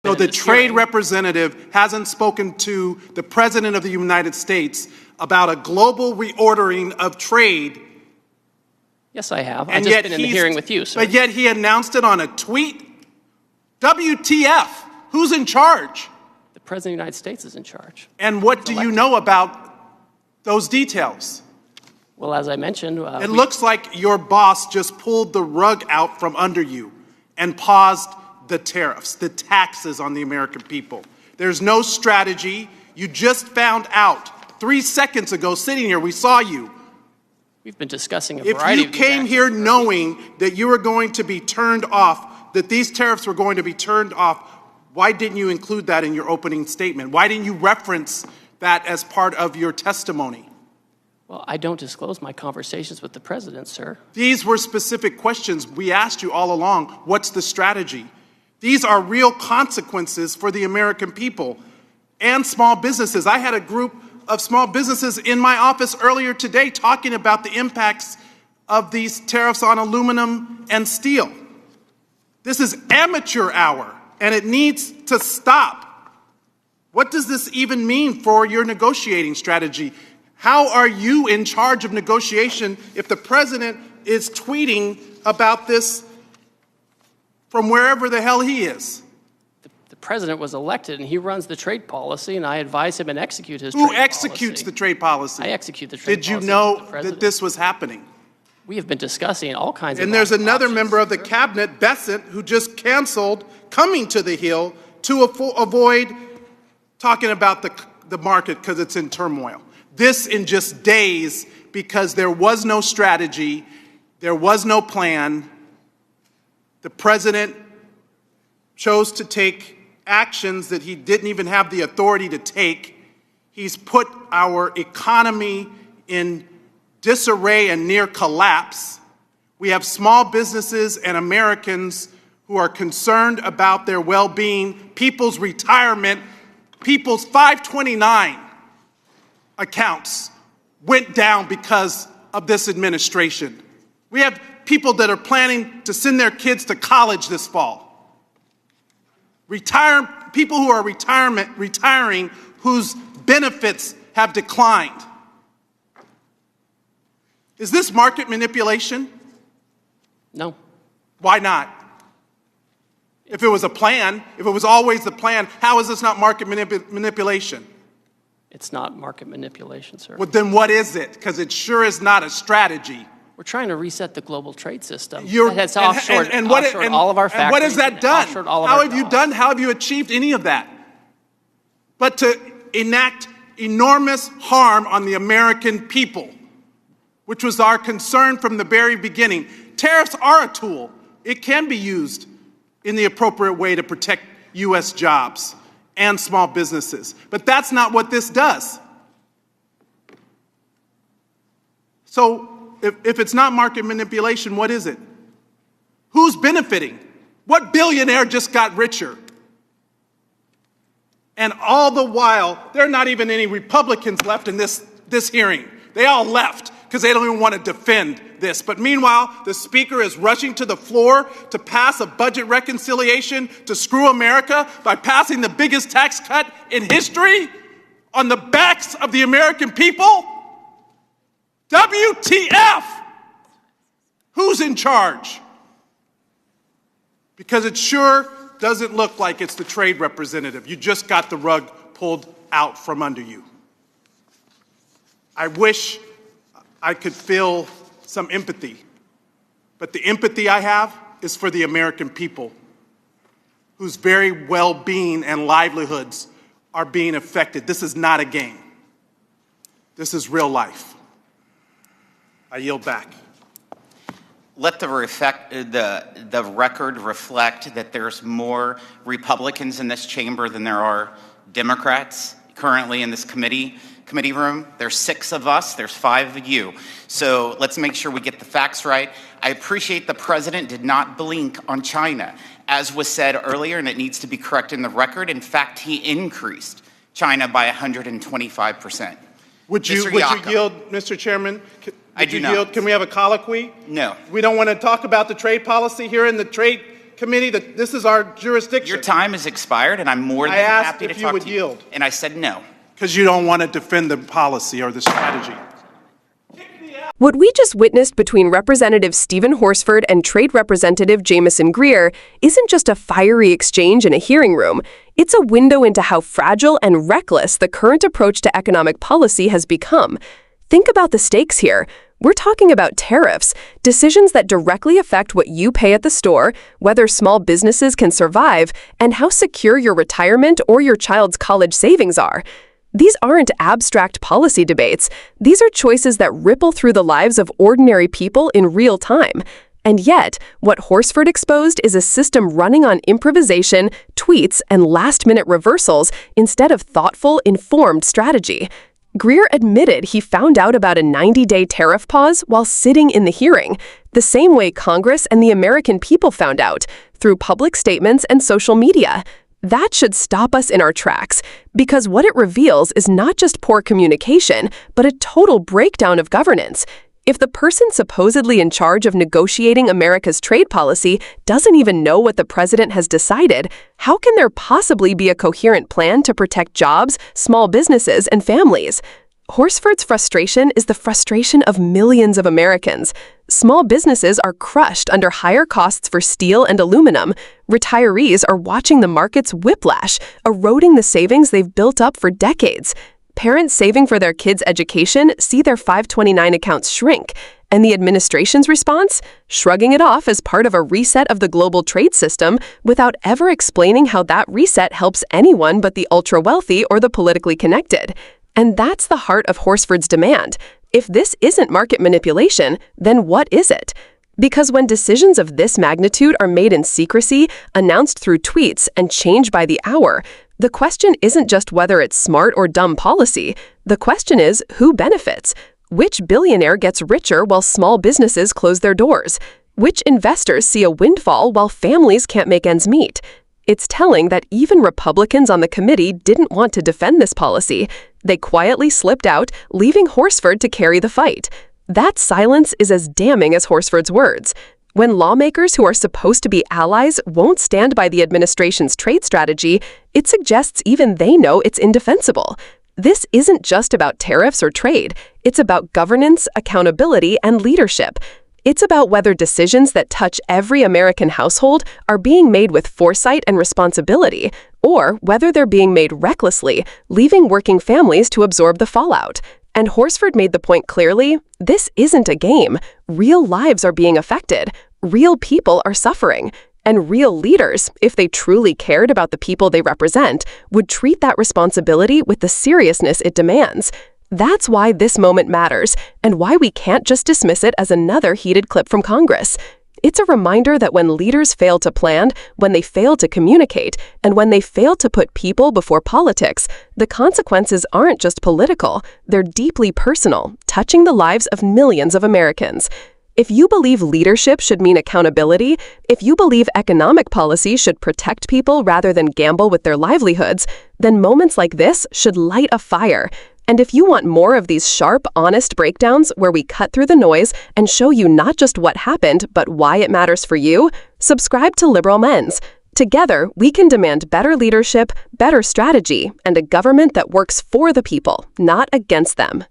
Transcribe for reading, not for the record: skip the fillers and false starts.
been So the in this trade hearing. representative hasn't spoken to the President of the United States about a global reordering of trade. Yes, I have. And I've just yet been in the hearing with you, sir. But yet he announced it on a tweet. WTF? Who's in charge? The President of the United States is in charge. And what do you know about those details? Well, as I mentioned, It looks like your boss just pulled the rug out from under you and paused the tariffs, the taxes on the American people. There's no strategy. You just found out 3 seconds ago, sitting here, we saw you. we've been discussing a If variety you of these came actions here for- knowing that you were going to be turned off, that these tariffs were going to be turned off, why didn't you include that in your opening statement? Why didn't you reference that as part of your testimony? Well, I don't disclose my conversations with the President, sir. These were specific questions we asked you all along. What's the strategy? These are real consequences for the American people and small businesses. I had a group of small businesses in my office earlier today talking about the impacts of these tariffs on aluminum and steel. This is amateur hour, and it needs to stop. What does this even mean for your negotiating strategy? How are you in charge of negotiation if the President is tweeting about this from wherever the hell he is? The President was elected, and he runs the trade policy, and I advise him and execute his Who trade executes policy. the trade policy? I execute the trade Did you policy know with the that President. this was happening? We have been discussing all kinds of And there's another options, member of the sir. cabinet, Bessent, who just canceled coming to the Hill to avoid talking about the market because it's in turmoil. This in just days because there was no strategy, there was no plan. The President chose to take actions that he didn't even have the authority to take. He's put our economy in disarray and near collapse. We have small businesses and Americans who are concerned about their well-being, people's retirement, people's 529 accounts went down because of this administration. We have people that are planning to send their kids to college this fall. People who are retiring whose benefits have declined. Is this market manipulation? No. Why not? If it was a plan, if it was always the plan, how is this not market manipulation? It's not market manipulation, sir. Well, then what is it? Because it sure is not a strategy. We're trying to reset the global trade system. You're- That's offshored, offshored all of our factories. And what has that done? offshored all of How our have you jobs. done? How have you achieved any of that? But to enact enormous harm on the American people, which was our concern from the very beginning. Tariffs are a tool. It can be used in the appropriate way to protect U.S. jobs and small businesses. But that's not what this does. So if it's not market manipulation, what is it? Who's benefiting? What billionaire just got richer? And all the while, there are not even any Republicans left in this hearing. They all left because they don't even want to defend this. But meanwhile, the Speaker is rushing to the floor to pass a budget reconciliation to screw America by passing the biggest tax cut in history on the backs of the American people. WTF? Who's in charge? Because it sure doesn't look like it's the trade representative. You just got the rug pulled out from under you. I wish I could feel some empathy, but the empathy I have is for the American people whose very well-being and livelihoods are being affected. This is not a game. This is real life. I yield back. Let the record reflect that there's more Republicans in this chamber than there are Democrats currently in this committee room. There's 6 of us, there's 5 of you. So let's make sure we get the facts right. I appreciate the President did not blink on China, as was said earlier, and it needs to be corrected in the record. In fact, he increased China by 125%. Would you yield, Mr. Chairman? I do not. Can we have a colloquy? No. We don't want to talk about the trade policy here in the trade committee, that this is our jurisdiction. Your time has expired, and I'm more than I asked happy to if you talk would to you. yield. And I said no. Because you don't want to defend the policy or the strategy. What we just witnessed between Representative Stephen Horsford and Trade Representative Jamieson Greer isn't just a fiery exchange in a hearing room. It's a window into how fragile and reckless the current approach to economic policy has become. Think about the stakes here. We're talking about tariffs, decisions that directly affect what you pay at the store, whether small businesses can survive, and how secure your retirement or your child's college savings are. These aren't abstract policy debates. These are choices that ripple through the lives of ordinary people in real time. And yet, what Horsford exposed is a system running on improvisation, tweets, and last-minute reversals instead of thoughtful, informed strategy. Greer admitted he found out about a 90-day tariff pause while sitting in the hearing, the same way Congress and the American people found out, through public statements and social media. That should stop us in our tracks, because what it reveals is not just poor communication, but a total breakdown of governance. If the person supposedly in charge of negotiating America's trade policy doesn't even know what the president has decided, how can there possibly be a coherent plan to protect jobs, small businesses, and families? Horsford's frustration is the frustration of millions of Americans. Small businesses are crushed under higher costs for steel and aluminum. Retirees are watching the markets whiplash, eroding the savings they've built up for decades. Parents saving for their kids' education see their 529 accounts shrink, and the administration's response? Shrugging it off as part of a reset of the global trade system without ever explaining how that reset helps anyone but the ultra-wealthy or the politically connected. And that's the heart of Horsford's demand. If this isn't market manipulation, then what is it? Because when decisions of this magnitude are made in secrecy, announced through tweets, and changed by the hour, the question isn't just whether it's smart or dumb policy. The question is, who benefits? Which billionaire gets richer while small businesses close their doors? Which investors see a windfall while families can't make ends meet? It's telling that even Republicans on the committee didn't want to defend this policy. They quietly slipped out, leaving Horsford to carry the fight. That silence is as damning as Horsford's words. When lawmakers who are supposed to be allies won't stand by the administration's trade strategy, it suggests even they know it's indefensible. This isn't just about tariffs or trade. It's about governance, accountability, and leadership. It's about whether decisions that touch every American household are being made with foresight and responsibility, or whether they're being made recklessly, leaving working families to absorb the fallout. And Horsford made the point clearly, this isn't a game. Real lives are being affected. Real people are suffering. And real leaders, if they truly cared about the people they represent, would treat that responsibility with the seriousness it demands. That's why this moment matters, and why we can't just dismiss it as another heated clip from Congress. It's a reminder that when leaders fail to plan, when they fail to communicate, and when they fail to put people before politics, the consequences aren't just political, they're deeply personal, touching the lives of millions of Americans. If you believe leadership should mean accountability, if you believe economic policy should protect people rather than gamble with their livelihoods, then moments like this should light a fire. And if you want more of these sharp, honest breakdowns where we cut through the noise and show you not just what happened, but why it matters for you, subscribe to Liberal Men's. Together, we can demand better leadership, better strategy, and a government that works for the people, not against them.